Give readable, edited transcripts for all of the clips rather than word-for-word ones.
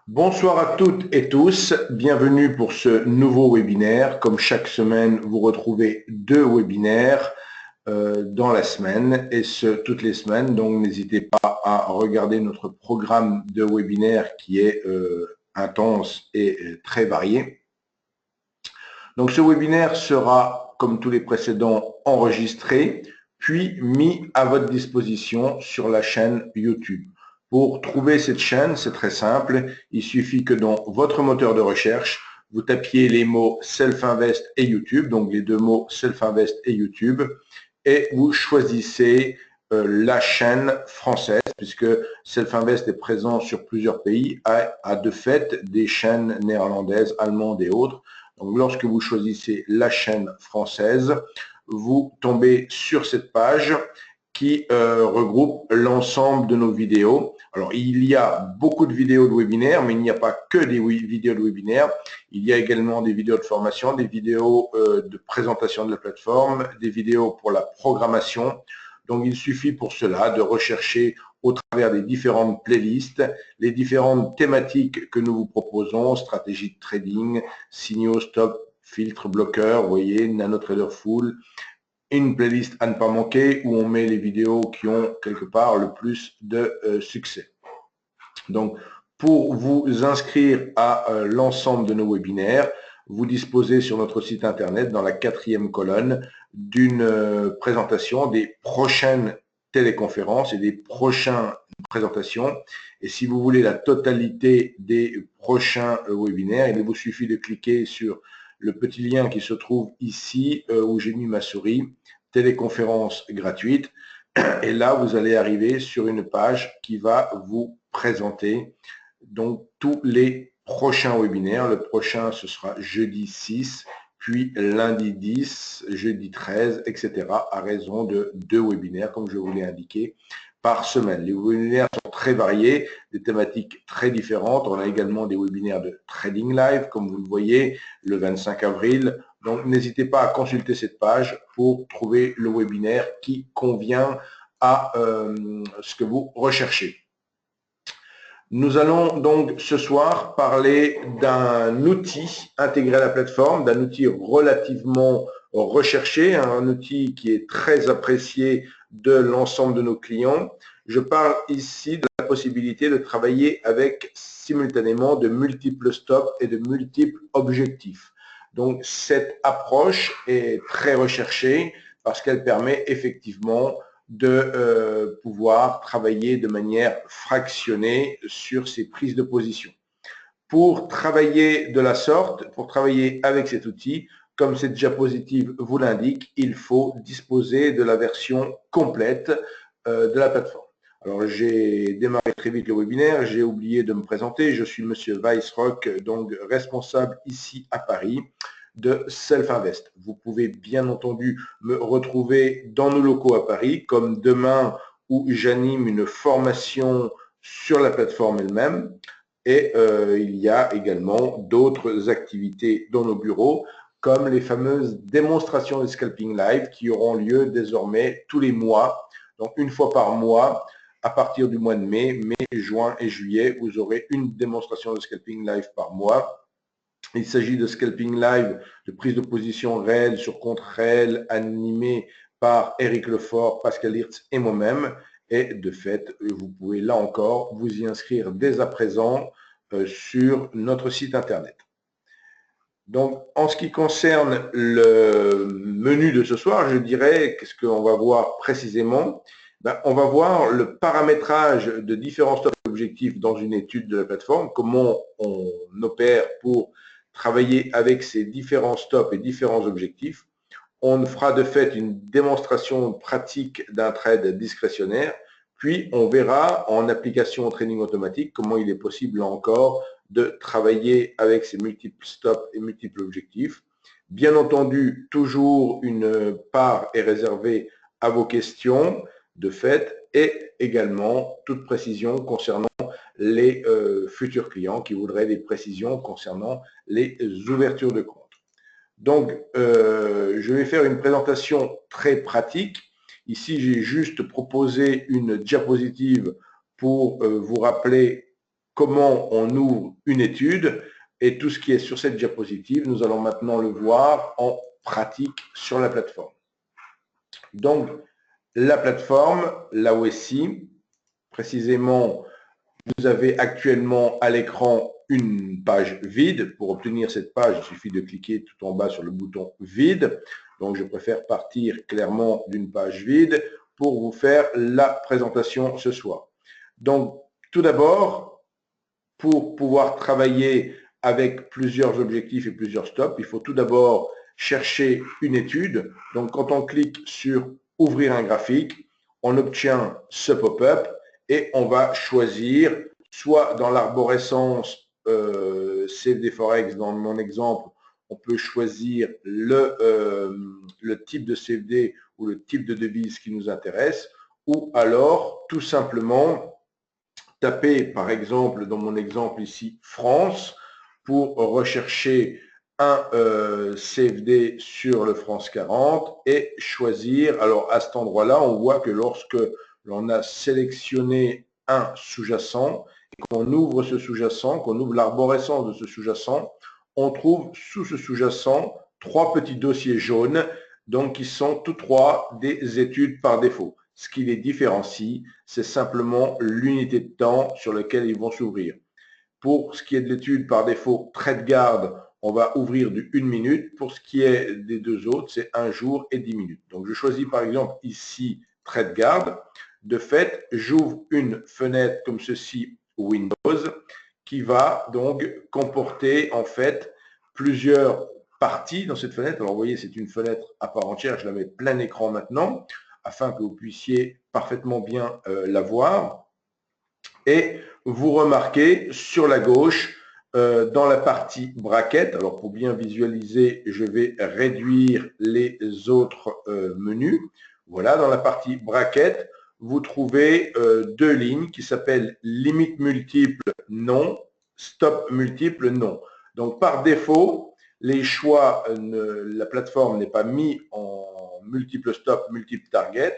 Bonsoir à toutes et tous, bienvenue pour ce nouveau webinaire. Comme chaque semaine, vous retrouvez deux webinaires dans la semaine et ce toutes les semaines. Donc n'hésitez pas à regarder notre programme de webinaire qui est intense et très varié. Donc ce webinaire sera, comme tous les précédents, enregistré puis mis à votre disposition sur la chaîne YouTube. Pour trouver cette chaîne, c'est très simple. Il suffit que dans votre moteur de recherche, vous tapiez les mots Self-Invest et YouTube, donc les deux mots Self-Invest et YouTube, et vous choisissez la chaîne française, puisque Self-Invest est présent sur plusieurs pays, a de fait des chaînes néerlandaises, allemandes et autres. Donc, lorsque vous choisissez la chaîne française, vous tombez sur cette page qui regroupe l'ensemble de nos vidéos. Alors, il y a beaucoup de vidéos de webinaires, mais il n'y a pas que des vidéos de webinaires. Il y a également des vidéos de formation, des vidéos de présentation de la plateforme, des vidéos pour la programmation. Donc, il suffit pour cela de rechercher au travers des différentes playlists, les différentes thématiques que nous vous proposons, stratégie de trading, signaux, stop, filtre, bloqueur, vous voyez, NanoTrader Full, une playlist à ne pas manquer où on met les vidéos qui ont quelque part le plus de succès. Donc, pour vous inscrire à l'ensemble de nos webinaires, vous disposez sur notre site internet, dans la 4e colonne, d'une présentation des prochaines téléconférences et des prochaines présentations. Et si vous voulez la totalité des prochains webinaires, il vous suffit de cliquer sur le petit lien qui se trouve ici, où j'ai mis ma souris, téléconférence gratuite. Et là, vous allez arriver sur une page qui va vous présenter donc tous les prochains webinaires. Le prochain, ce sera jeudi 6, puis lundi 10, jeudi 13, etc. à raison de 2 webinaires, comme je vous l'ai indiqué, par semaine. Les webinaires sont très variés, des thématiques très différentes. On a également des webinaires de trading live, comme vous le voyez, le 25 avril. Donc, n'hésitez pas à consulter cette page pour trouver le webinaire qui convient à ce que vous recherchez. Nous allons donc ce soir parler d'un outil intégré à la plateforme, d'un outil relativement recherché, un outil qui est très apprécié de l'ensemble de nos clients. Je parle ici de la possibilité de travailler avec simultanément de multiples stops et de multiples objectifs. Donc cette approche est très recherchée parce qu'elle permet effectivement de pouvoir travailler de manière fractionnée sur ces prises de position. Pour travailler de la sorte, pour travailler avec cet outil, comme cette diapositive vous l'indique, il faut disposer de la version complète de la plateforme. Alors, j'ai démarré très vite le webinaire, j'ai oublié de me présenter. Je suis Monsieur Weissrock, donc responsable ici à Paris de Self-Invest. Vous pouvez bien entendu me retrouver dans nos locaux à Paris, comme demain où j'anime une formation sur la plateforme elle-même. Et il y a également d'autres activités dans nos bureaux, comme les fameuses démonstrations de scalping live qui auront lieu désormais tous les mois. Donc, une fois par mois, à partir du mois de mai, juin et juillet, vous aurez une démonstration de scalping live par mois. Il s'agit de scalping live, de prise de position réelle sur compte réel, animé par Eric Lefort, Pascal Hirtz et moi-même. Et de fait, vous pouvez là encore vous y inscrire dès à présent sur notre site internet. Donc, en ce qui concerne le menu de ce soir, je dirais, qu'est-ce qu'on va voir précisément? On va voir le paramétrage de différents stop objectifs dans une étude de la plateforme, comment on opère pour travailler avec ces différents stops et différents objectifs. On fera de fait une démonstration pratique d'un trade discrétionnaire, puis on verra en application au trading automatique comment il est possible là encore de travailler avec ces multiples stops et multiples objectifs. Bien entendu, toujours une part est réservée à vos questions de fait et également toute précision concernant les futurs clients qui voudraient des précisions concernant les ouvertures de compte. Donc, je vais faire une présentation très pratique. Ici, j'ai juste proposé une diapositive pour vous rappeler comment on ouvre une étude et tout ce qui est sur cette diapositive, nous allons maintenant le voir en pratique sur la plateforme. Donc, la plateforme, là aussi, précisément, vous avez actuellement à l'écran une page vide. Pour obtenir cette page, il suffit de cliquer tout en bas sur le bouton vide. Donc, je préfère partir clairement d'une page vide pour vous faire la présentation ce soir. Donc, tout d'abord, pour pouvoir travailler avec plusieurs objectifs et plusieurs stops, il faut tout d'abord chercher une étude. Donc, quand on clique sur « Ouvrir un graphique », on obtient ce pop-up et on va choisir, soit dans l'arborescence CFD Forex, dans mon exemple, on peut choisir le type de CFD ou le type de devise qui nous intéresse, ou alors tout simplement taper, par exemple, dans mon exemple ici, France, pour rechercher un CFD sur le France 40 et choisir. Alors, à cet endroit-là, on voit que lorsque l'on a sélectionné un sous-jacent et qu'on ouvre ce sous-jacent, qu'on ouvre l'arborescence de ce sous-jacent, on trouve sous ce sous-jacent 3 petits dossiers jaunes, donc qui sont tous 3 des études par défaut. Ce qui les différencie, c'est simplement l'unité de temps sur laquelle ils vont s'ouvrir. Pour ce qui est de l'étude par défaut TradeGuard, on va ouvrir du 1 minute. Pour ce qui est des deux autres, c'est 1 jour et 10 minutes. Donc, je choisis par exemple ici TradeGuard. De fait, j'ouvre une fenêtre comme ceci Windows qui va donc comporter en fait plusieurs parties dans cette fenêtre. Alors, vous voyez, c'est une fenêtre à part entière. Je la mets plein écran maintenant afin que vous puissiez parfaitement bien la voir. Et vous remarquez sur la gauche, dans la partie bracket, alors pour bien visualiser, je vais réduire les autres menus. Voilà, dans la partie bracket, vous trouvez 2 lignes qui s'appellent limite multiple non, stop multiple non. Donc par défaut, les choix, la plateforme n'est pas mis en multiple stop, multiple target.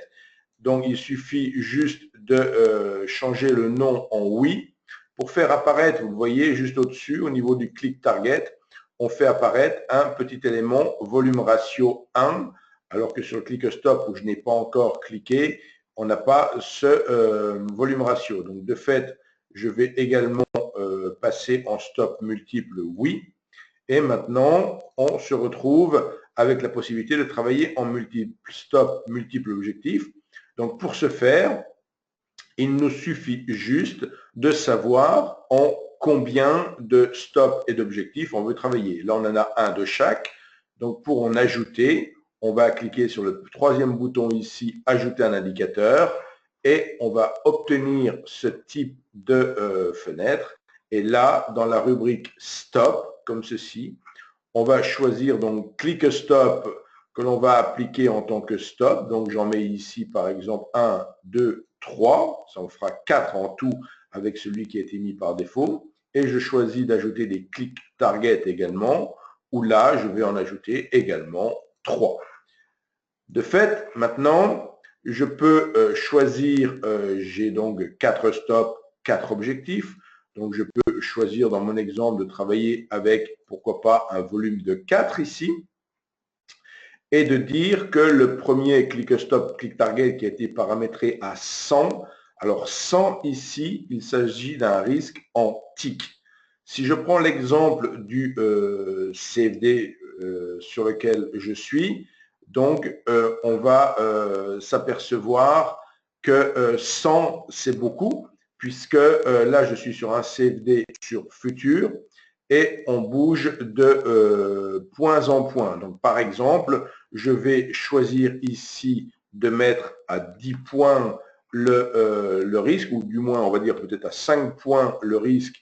Donc, il suffit juste de changer le nom en oui. Pour faire apparaître, vous le voyez juste au-dessus, au niveau du click target, on fait apparaître un petit élément volume ratio 1, alors que sur le click stop, où je n'ai pas encore cliqué, on n'a pas ce volume ratio. Donc, de fait, je vais également passer en stop multiple oui. Et maintenant, on se retrouve avec la possibilité de travailler en multiple stop, multiple objectif. Donc, pour ce faire, il nous suffit juste de savoir en combien de stops et d'objectifs on veut travailler. Là, on en a un de chaque. Donc, pour en ajouter, on va cliquer sur le troisième bouton ici, ajouter un indicateur, et on va obtenir ce type de fenêtre. Et là, dans la rubrique stop, comme ceci, on va choisir donc click stop que l'on va appliquer en tant que stop. Donc, j'en mets ici, par exemple, 1, 2, 3. Ça en fera 4 en tout avec celui qui a été mis par défaut. Et je choisis d'ajouter des click target également, où là, je vais en ajouter également 3. De fait, maintenant, je peux choisir, j'ai donc 4 stops, 4 objectifs. Donc, je peux choisir dans mon exemple de travailler avec, pourquoi pas, un volume de 4 ici et de dire que le premier click stop, click target qui a été paramétré à 100, alors 100 ici, il s'agit d'un risque en tick. Si je prends l'exemple du CFD sur lequel je suis, donc on va s'apercevoir que 100 c'est beaucoup, puisque là je suis sur un CFD sur futur, et on bouge de point en point. Donc, par exemple, je vais choisir ici de mettre à 10 points le risque, ou du moins, on va dire peut-être à 5 points le risque,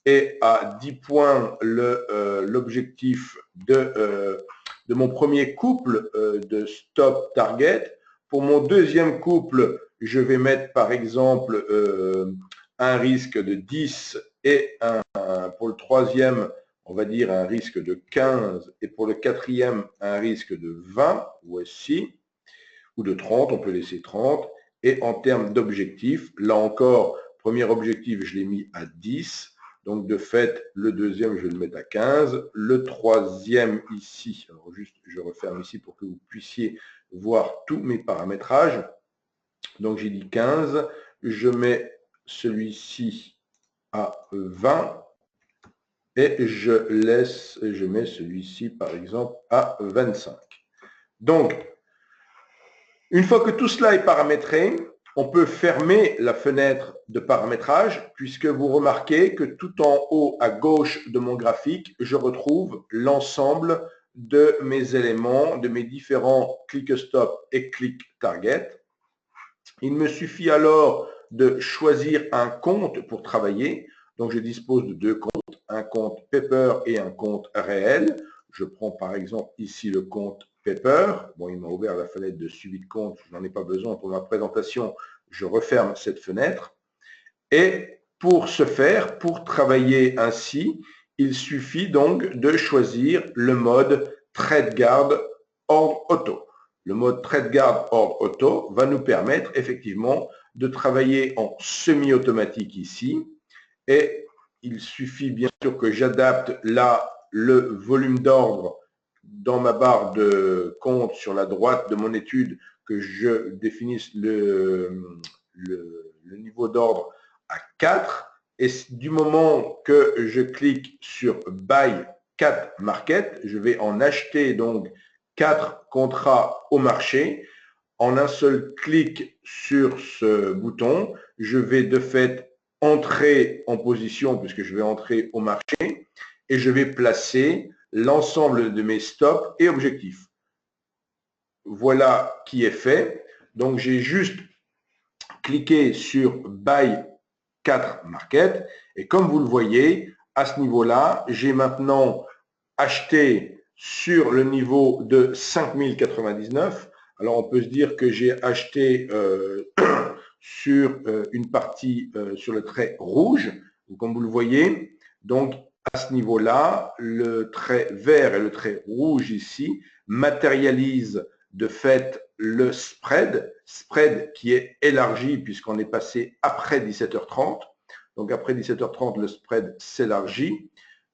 et à 10 points l'objectif de mon premier couple de stop target. Pour mon deuxième couple, je vais mettre par exemple un risque de 10 et pour le troisième, on va dire un risque de 15 et pour le quatrième, un risque de 20, voici, ou de 30, on peut laisser 30. Et en termes d'objectifs, là encore, premier objectif, je l'ai mis à 10. Donc, de fait, le deuxième, je vais le mettre à 15. Le troisième, ici, alors juste, je referme ici pour que vous puissiez voir tous mes paramétrages. Donc, j'ai dit 15. Je mets celui-ci à 20. Et je mets celui-ci, par exemple, à 25. Donc, une fois que tout cela est paramétré, on peut fermer la fenêtre de paramétrage puisque vous remarquez que tout en haut à gauche de mon graphique, je retrouve l'ensemble de mes éléments, de mes différents click stop et click target. Il me suffit alors de choisir un compte pour travailler. Donc, je dispose de deux comptes, un compte Paper et un compte réel. Je prends par exemple ici le compte Paper. Bon, il m'a ouvert la fenêtre de suivi de compte. Je n'en ai pas besoin pour ma présentation. Je referme cette fenêtre. Et pour ce faire, pour travailler ainsi, il suffit donc de choisir le mode ThreadGuard Ordre Auto. Le mode ThreadGuard Ordre Auto va nous permettre effectivement de travailler en semi-automatique ici. Et il suffit bien sûr que j'adapte là le volume d'ordre dans ma barre de compte sur la droite de mon étude, que je définisse le niveau d'ordre à 4. Et du moment que je clique sur Buy 4 Market, je vais en acheter donc 4 contrats au marché. En un seul clic sur ce bouton, je vais de fait entrer en position puisque je vais entrer au marché et je vais placer l'ensemble de mes stops et objectifs. Voilà qui est fait. Donc, j'ai juste cliqué sur Buy 4 Market et comme vous le voyez, à ce niveau-là, j'ai maintenant acheté sur le niveau de 5099. Alors, on peut se dire que j'ai acheté sur une partie sur le trait rouge, comme vous le voyez. Donc, à ce niveau-là, le trait vert et le trait rouge ici matérialisent de fait le spread qui est élargi puisqu'on est passé après 17h30. Donc, après 17h30, le spread s'élargit.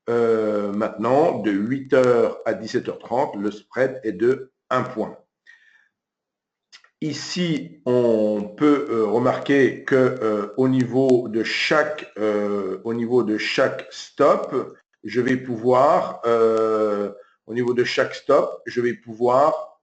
Maintenant, de 8h à 17h30, le spread est de 1 point. Ici, on peut remarquer que au niveau de chaque stop, je vais pouvoir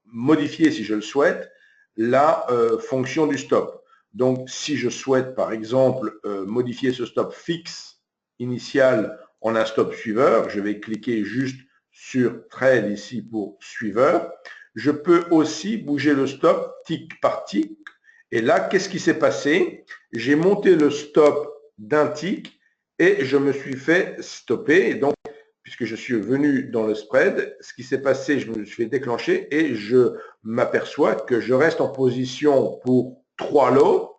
modifier, si je le souhaite, la fonction du stop. Donc, si je souhaite, par exemple, modifier ce stop fixe initial en un stop suiveur, je vais cliquer juste sur Trade ici pour suiveur. Je peux aussi bouger le stop tick par tick. Et là, qu'est-ce qui s'est passé? J'ai monté le stop d'un tick et je me suis fait stopper. Et donc, puisque je suis venu dans le spread, ce qui s'est passé, je me suis fait déclencher et je m'aperçois que je reste en position pour 3 lots.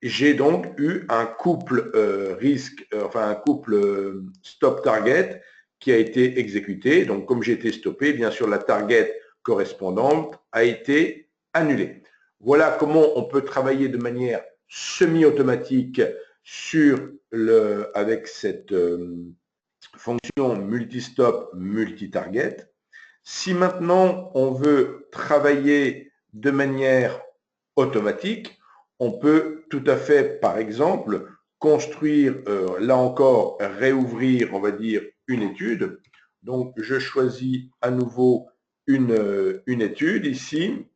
J'ai donc eu un couple un couple stop target qui a été exécuté. Donc, comme j'ai été stoppé, bien sûr, la target correspondante a été annulée. Voilà comment on peut travailler de manière semi-automatique avec cette fonction multi-stop, multi-target. Si maintenant on veut travailler de manière automatique, on peut tout à fait, par exemple, construire, là encore, réouvrir, on va dire, une étude. Donc, je choisis à nouveau une étude ici,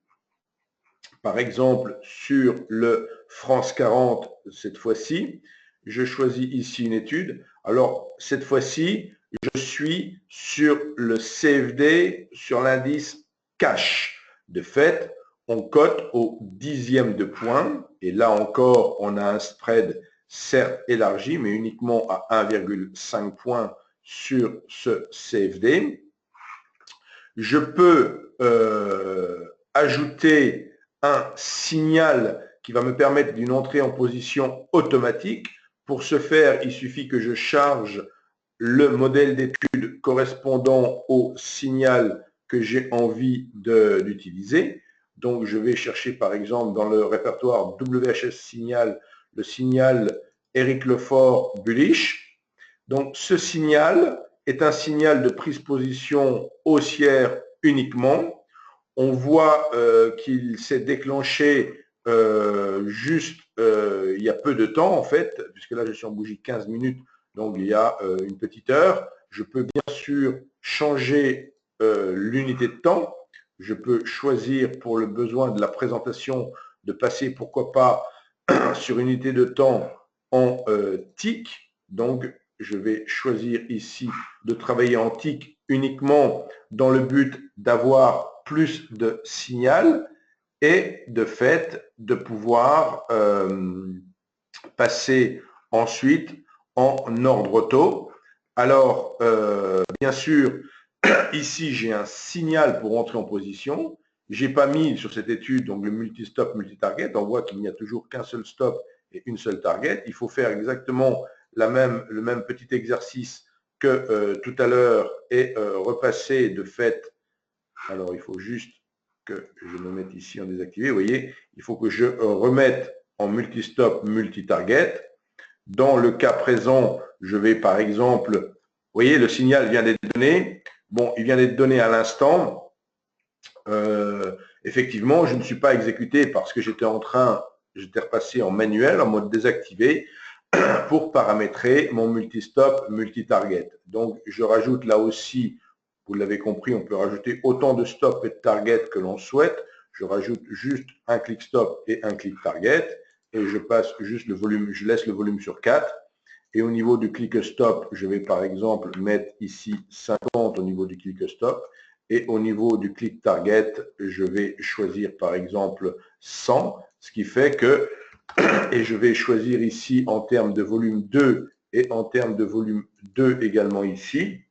par exemple, sur le France 40, cette fois-ci. Je choisis ici une étude. Alors, cette fois-ci, je suis sur le CFD, sur l'indice cash. De fait, on cote au 10e de point. Et là encore, on a un spread certes élargi, mais uniquement à 1,5 points sur ce CFD. Je peux ajouter un signal qui va me permettre d'une entrée en position automatique. Pour ce faire, il suffit que je charge le modèle d'étude correspondant au signal que j'ai envie d'utiliser. Donc, je vais chercher par exemple dans le répertoire WHS signal, le signal Éric Lefort bullish. Donc ce signal est un signal de prise position haussière uniquement. On voit qu'il s'est déclenché juste il y a peu de temps en fait, puisque là je suis en bougie 15 minutes, donc il y a une petite heure. Je peux bien sûr changer l'unité de temps. Je peux choisir pour le besoin de la présentation de passer pourquoi pas sur une unité de temps en tick. Donc je vais choisir ici de travailler en tick uniquement dans le but d'avoir plus de signal et de fait de pouvoir passer ensuite en ordre auto. Alors, bien sûr, ici j'ai un signal pour entrer en position. J'ai pas mis sur cette étude donc le multi-stop, multi-target. On voit qu'il n'y a toujours qu'un seul stop et une seule target. Il faut faire exactement le même petit exercice que tout à l'heure et repasser de fait. Alors, il faut juste que je me mette ici en désactivé. Vous voyez, il faut que je remette en multi-stop, multi-target. Dans le cas présent, je vais par exemple, vous voyez, le signal vient d'être donné. Bon, il vient d'être donné à l'instant. Effectivement, je ne suis pas exécuté parce que j'étais repassé en manuel, en mode désactivé, pour paramétrer mon multi-stop, multi-target. Donc, je rajoute là aussi, vous l'avez compris, on peut rajouter autant de stop et de target que l'on souhaite. Je rajoute juste un clic stop et un clic target et je passe juste le volume, je laisse le volume sur 4. Et au niveau du clic stop, je vais par exemple mettre ici 50 au niveau du clic stop. Et au niveau du clic target, je vais choisir par exemple 100, ce qui fait que, et je vais choisir ici en termes de volume 2 et en termes de volume 2 également ici,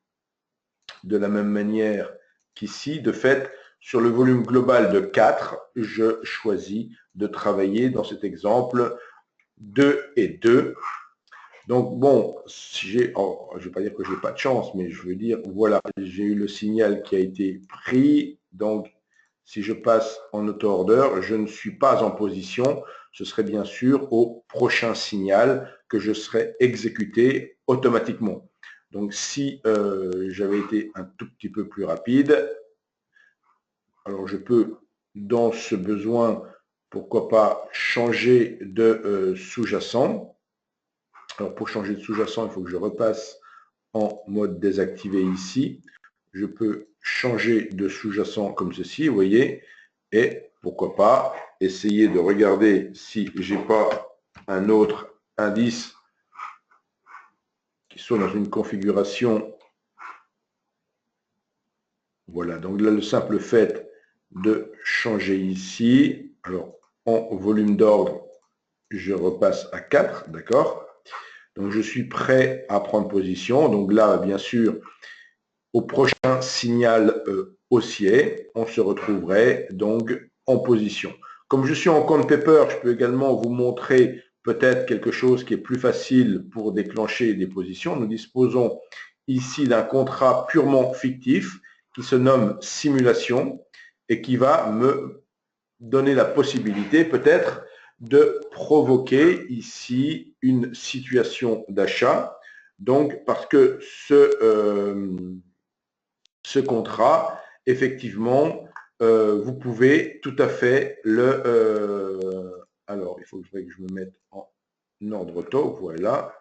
de la même manière qu'ici. De fait, sur le volume global de 4, je choisis de travailler dans cet exemple 2 et 2. Donc bon, si je ne vais pas dire que je n'ai pas de chance, mais je veux dire, voilà, j'ai eu le signal qui a été pris. Donc, si je passe en auto-order, je ne suis pas en position. Ce serait bien sûr au prochain signal que je serais exécuté automatiquement. Donc, si j'avais été un tout petit peu plus rapide, alors je peux, dans ce besoin, pourquoi pas changer de sous-jacent. Alors pour changer de sous-jacent, il faut que je repasse en mode désactivé ici. Je peux changer de sous-jacent comme ceci, vous voyez, et pourquoi pas essayer de regarder si j'ai pas un autre indice qui soit dans une configuration. Voilà, donc là le simple fait de changer ici, alors en volume d'ordre, je repasse à 4, d'accord? Donc, je suis prêt à prendre position. Donc là, bien sûr, au prochain signal haussier, on se retrouverait donc en position. Comme je suis en compte paper, je peux également vous montrer peut-être quelque chose qui est plus facile pour déclencher des positions. Nous disposons ici d'un contrat purement fictif qui se nomme simulation et qui va me donner la possibilité peut-être de provoquer ici une situation d'achat. Donc, parce que ce contrat, effectivement, vous pouvez tout à fait alors, il faut que je me mette en ordre auto, voilà.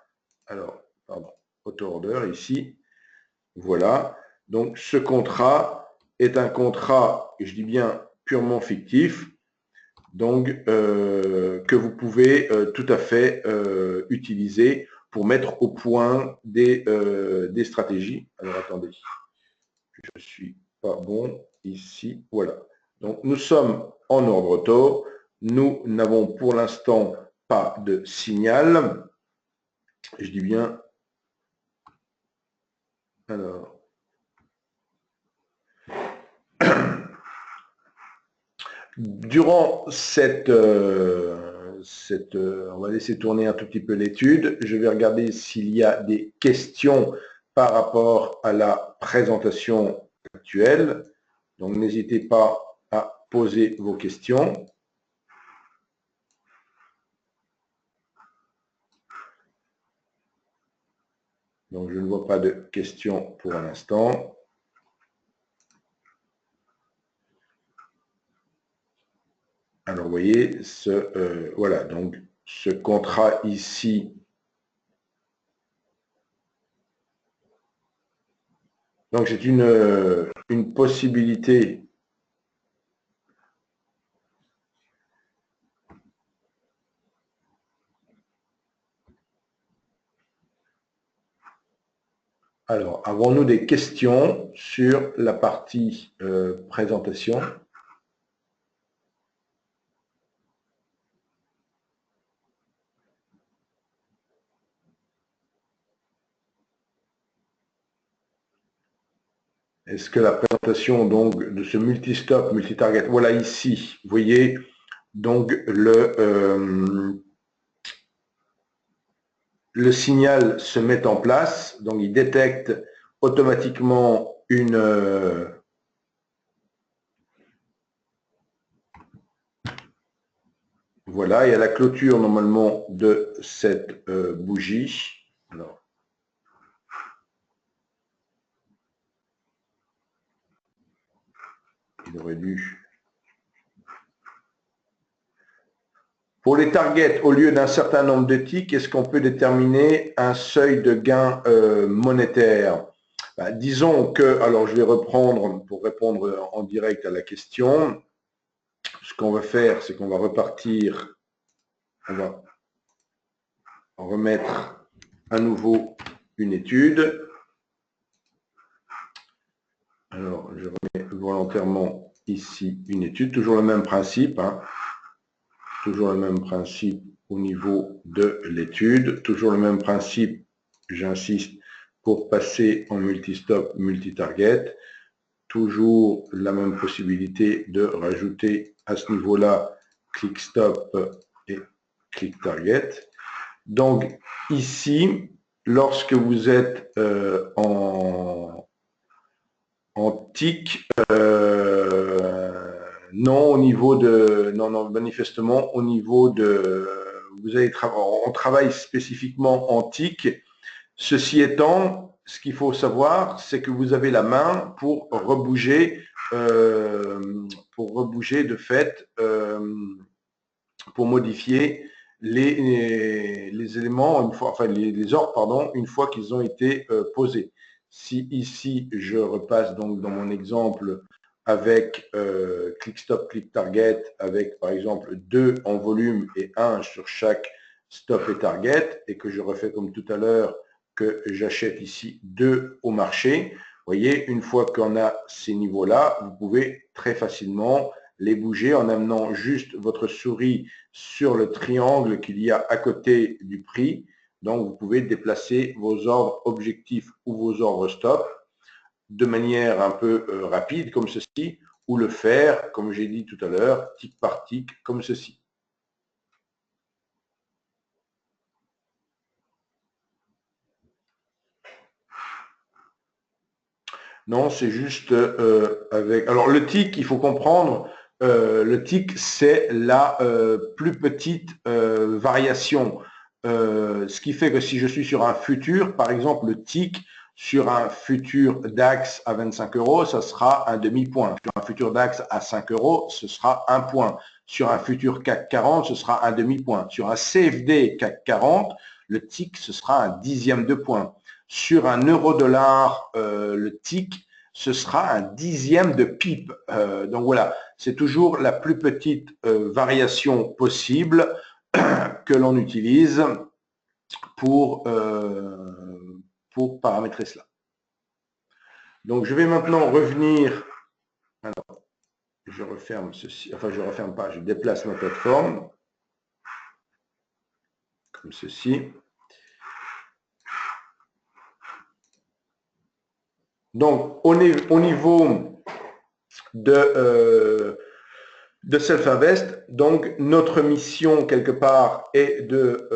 Alors, pardon, auto-order ici. Voilà. Donc, ce contrat est un contrat, et je dis bien purement fictif, donc que vous pouvez tout à fait utiliser pour mettre au point des stratégies. Alors attendez, je ne suis pas bon ici, voilà. Donc nous sommes en ordre auto, nous n'avons pour l'instant pas de signal, je dis bien, alors, durant on va laisser tourner un tout petit peu l'étude. Je vais regarder s'il y a des questions par rapport à la présentation actuelle. Donc, n'hésitez pas à poser vos questions. Donc, je ne vois pas de questions pour l'instant. Alors, vous voyez, voilà, donc ce contrat ici, donc c'est une possibilité Alors, avons-nous des questions sur la partie présentation? Est-ce que la présentation donc de ce multi-stop, multi-target, voilà ici, vous voyez, donc le signal se met en place, donc il détecte automatiquement voilà, et à la clôture normalement de cette bougie. Alors, il aurait dû. Pour les targets, au lieu d'un certain nombre de ticks, est-ce qu'on peut déterminer un seuil de gain monétaire? Disons que, alors je vais reprendre pour répondre en direct à la question. Ce qu'on va faire, c'est qu'on va repartir, on va remettre à nouveau une étude. Alors, je remets volontairement ici une étude, toujours le même principe, hein. Toujours le même principe au niveau de l'étude, toujours le même principe, j'insiste, pour passer en multi-stop, multi-target, toujours la même possibilité de rajouter à ce niveau-là click stop et click target. Donc ici, lorsque vous êtes en tick, non au niveau de, non, manifestement au niveau de, on travaille spécifiquement en tick. Ceci étant, ce qu'il faut savoir, c'est que vous avez la main pour rebouger de fait, pour modifier les éléments, une fois, enfin les ordres, pardon, une fois qu'ils ont été posés. Si ici, je repasse donc dans mon exemple avec click stop, click target, avec par exemple 2 en volume et 1 sur chaque stop et target, et que je refais comme tout à l'heure, que j'achète ici 2 au marché, vous voyez, une fois qu'on a ces niveaux-là, vous pouvez très facilement les bouger en amenant juste votre souris sur le triangle qu'il y a à côté du prix. Donc, vous pouvez déplacer vos ordres objectifs ou vos ordres stop de manière un peu rapide, comme ceci, ou le faire, comme j'ai dit tout à l'heure, tic par tic, comme ceci. Non, c'est juste avec... Alors, le tic, il faut comprendre, le tic, c'est la plus petite variation. Ce qui fait que si je suis sur un futur, par exemple, le tic sur un futur DAX à 25 euros, ça sera un demi-point. Sur un futur DAX à 5 euros, ce sera un point. Sur un futur CAC 40, ce sera un demi-point. Sur un CFD CAC 40, le tic, ce sera un dixième de point. Sur un euro-dollar, le tic, ce sera un dixième de pip. Donc voilà, c'est toujours la plus petite variation possible que l'on utilise pour paramétrer cela. Donc je vais maintenant revenir. Alors, je referme ceci. Enfin, je ne referme pas, je déplace ma plateforme. Comme ceci. Donc, au niveau de Self-Invest, donc notre mission quelque part est de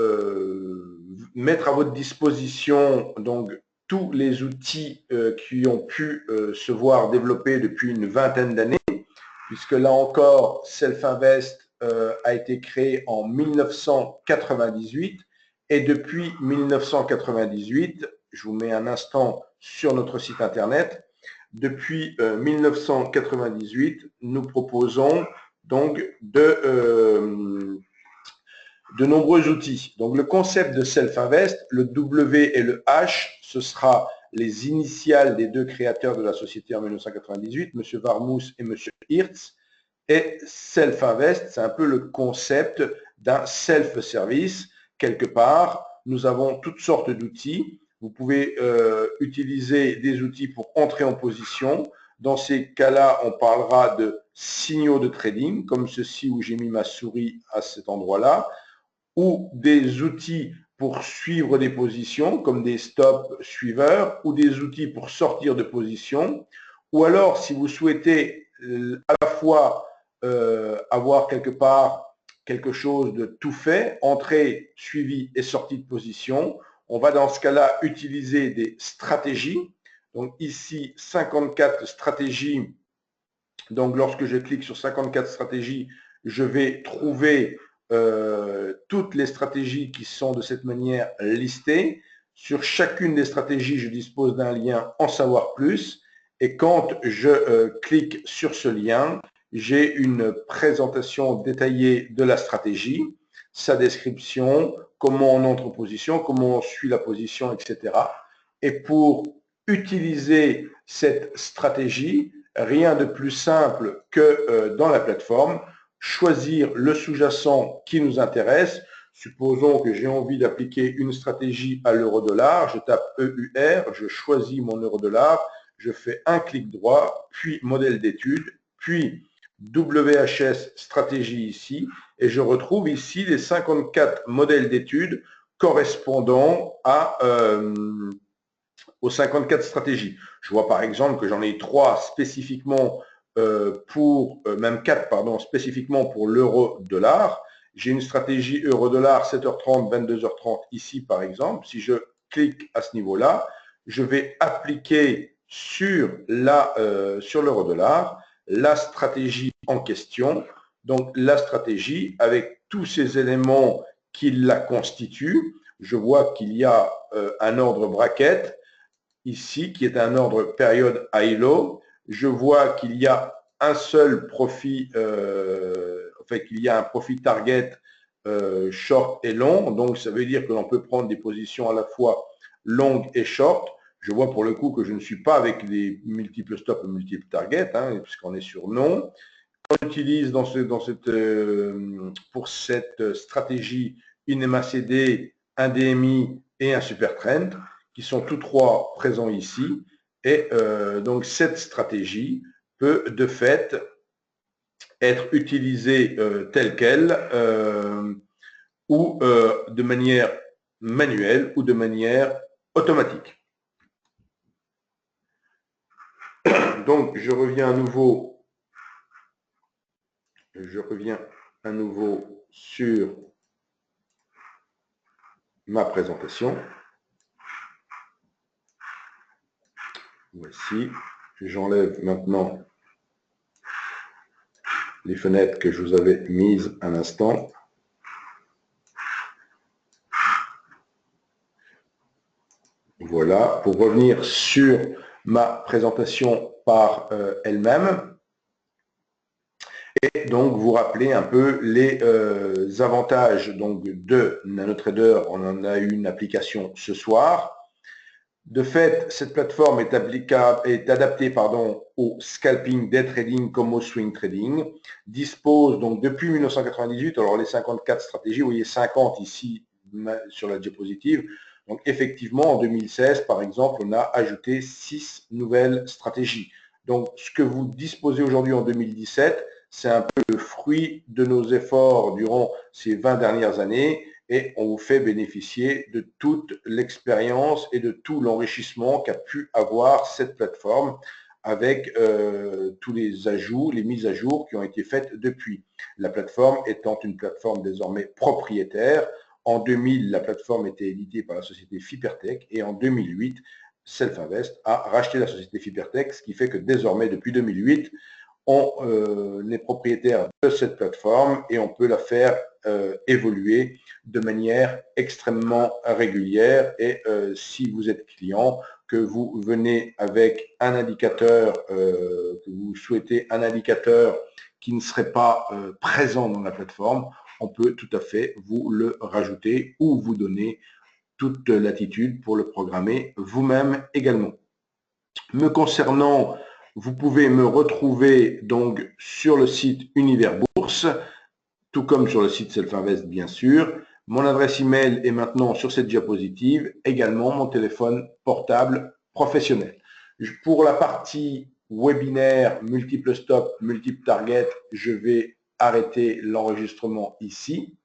mettre à votre disposition donc tous les outils qui ont pu se voir développer depuis une vingtaine d'années, puisque là encore, Self-Invest a été créé en 1998 et depuis 1998, je vous mets un instant sur notre site internet. Depuis 1998, nous proposons donc de nombreux outils. Donc le concept de Self-Invest, le W et le H, ce sera les initiales des deux créateurs de la société en 1998, M. Varmousse et M. Hirtz. Et Self-Invest, c'est un peu le concept d'un self-service. Quelque part, nous avons toutes sortes d'outils. Vous pouvez utiliser des outils pour entrer en position. Dans ces cas-là, on parlera de signaux de trading, comme ceci où j'ai mis ma souris à cet endroit-là, ou des outils pour suivre des positions, comme des stop suiveurs, ou des outils pour sortir de position. Ou alors, si vous souhaitez à la fois avoir quelque part quelque chose de tout fait, entrée, suivi et sortie de position, on va dans ce cas-là utiliser des stratégies. Donc ici, 54 stratégies. Donc lorsque je clique sur 54 stratégies, je vais trouver toutes les stratégies qui sont de cette manière listées. Sur chacune des stratégies, je dispose d'un lien en savoir plus. Et quand je clique sur ce lien, j'ai une présentation détaillée de la stratégie, sa description, comment on entre en position, comment on suit la position, etc. Et pour utiliser cette stratégie, rien de plus simple que dans la plateforme, choisir le sous-jacent qui nous intéresse. Supposons que j'ai envie d'appliquer une stratégie à l'euro-dollar, je tape EUR, je choisis mon euro-dollar, je fais un clic droit, puis modèle d'étude, puis WHS stratégie ici, et je retrouve ici les 54 modèles d'études correspondant aux 54 stratégies. Je vois par exemple que j'en ai 3 spécifiquement même 4, pardon, spécifiquement pour l'euro-dollar. J'ai une stratégie euro-dollar 7h30, 22h30 ici par exemple. Si je clique à ce niveau-là, je vais appliquer sur l'euro-dollar la stratégie en question. Donc la stratégie avec tous ces éléments qui la constituent. Je vois qu'il y a un ordre bracket ici, qui est un ordre période high-low. Je vois qu'il y a un seul profit, qu'il y a un profit target short et long. Donc, ça veut dire que l'on peut prendre des positions à la fois longues et short. Je vois pour le coup que je ne suis pas avec des multiples stops et multiples targets, puisqu'on est sur non. On utilise pour cette stratégie une MACD, un DMI et un super trend, qui sont tous trois présents ici. Et donc cette stratégie peut de fait être utilisée telle qu'elle ou de manière manuelle ou de manière automatique. Donc je reviens à nouveau sur ma présentation. Voici, j'enlève maintenant les fenêtres que je vous avais mises un instant. Voilà, pour revenir sur ma présentation par elle-même. Et donc, vous rappelez un peu les avantages donc, de NanoTrader. On en a eu une application ce soir. De fait, cette plateforme est adaptée au scalping, day trading comme au swing trading. Dispose donc depuis 1998, alors les 54 stratégies, vous voyez 50 ici sur la diapositive. Donc effectivement, en 2016, par exemple, on a ajouté 6 nouvelles stratégies. Donc ce que vous disposez aujourd'hui en 2017, c'est un peu le fruit de nos efforts durant ces 20 dernières années et on vous fait bénéficier de toute l'expérience et de tout l'enrichissement qu'a pu avoir cette plateforme avec tous les ajouts, les mises à jour qui ont été faites depuis. La plateforme étant une plateforme désormais propriétaire. En 2000, la plateforme était éditée par la société Fipertech et en 2008, Self-Invest a racheté la société Fipertech, ce qui fait que désormais, depuis 2008, les propriétaires de cette plateforme et on peut la faire évoluer de manière extrêmement régulière. Et si vous êtes client, que vous venez avec un indicateur, que vous souhaitez un indicateur qui ne serait pas présent dans la plateforme, on peut tout à fait vous le rajouter ou vous donner toute latitude pour le programmer vous-même également. Me concernant, vous pouvez me retrouver donc sur le site Univers Bourse, tout comme sur le site Selfinvest bien sûr. Mon adresse email est maintenant sur cette diapositive, également mon téléphone portable professionnel. Pour la partie webinaire, multiple stop, multiple target, je vais arrêter l'enregistrement ici.